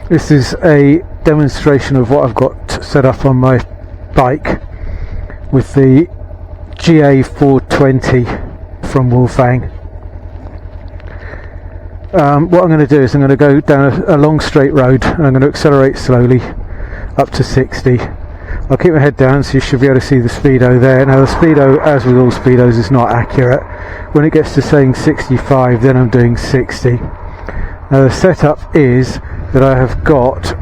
This is a demonstration of what I've got set up on my bike with the GA420 from Wolfang. What I'm going to do is I'm going to go down a long straight road and I'm going to accelerate slowly up to 60. I'll keep my head down so you should be able to see the speedo there. Now the speedo, as with all speedos, is not accurate. When it gets to saying 65, then I'm doing 60. Now the setup is that I have got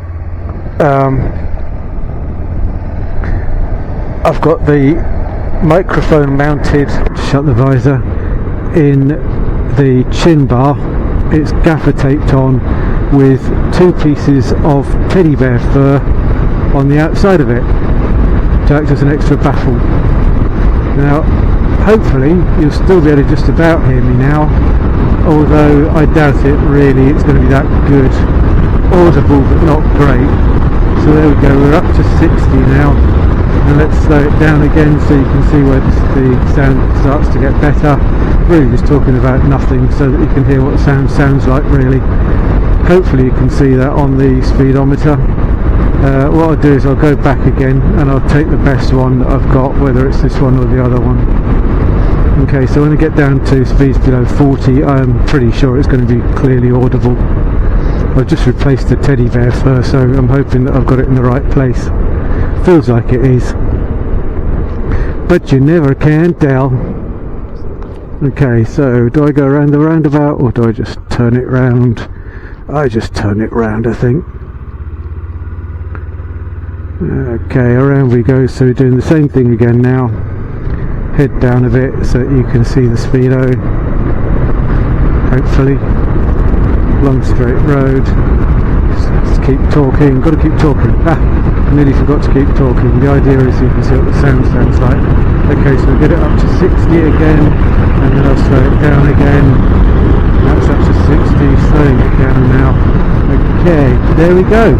I've got the microphone mounted, shut the visor, in the chin bar. It's gaffer taped on with two pieces of teddy bear fur on the outside of it to act as an extra baffle. Now hopefully you'll still be able to just about hear me now, although I doubt it really, it's going to be that good. Audible but not great. So there we go, we're up to 60 now, and let's slow it down again so you can see where the sound starts to get better. Really just talking about nothing so that you can hear what the sound sounds like really. Hopefully you can see that on the speedometer. What I'll do is I'll go back again and I'll take the best one that I've got, whether it's this one or the other one. Okay, so when I get down to speeds below 40, I'm pretty sure it's going to be clearly audible. I've just replaced the teddy bear fur, so I'm hoping that I've got it in the right place. Feels like it is, but you never can tell. Okay, so do I go around the roundabout or do I just turn it round? I just turn it round, I think. Okay, around we go, so we're doing the same thing again now. Head down a bit so that you can see the speedo, hopefully. Long straight road. Just keep talking, got to keep talking. I nearly forgot to keep talking. The idea is you can see what the sound sounds like. Okay, so we'll get it up to 60 again, and then I'll slow it down again. That's up to 60, slowing it down now. Okay, there we go.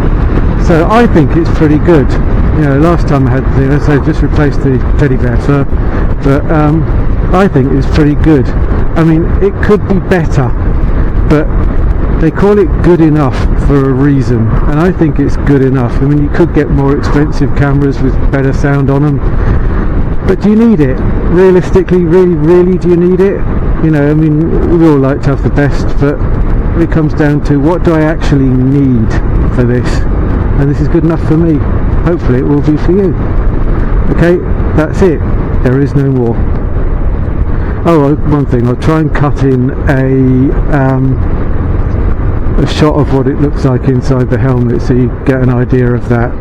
So I think it's pretty good. You know, last time I had the, so just replaced the teddy bear fur, but I think it's pretty good. I mean, it could be better, but they call it good enough for a reason, and I think it's good enough. I mean, you could get more expensive cameras with better sound on them, but do you need it? Realistically, really, do you need it? You know, I mean, we all like to have the best, but it comes down to what do I actually need for this? And this is good enough for me. Hopefully it will be for you. Okay, that's it. There is no more. Oh, one thing, I'll try and cut in a shot of what it looks like inside the helmet so you get an idea of that.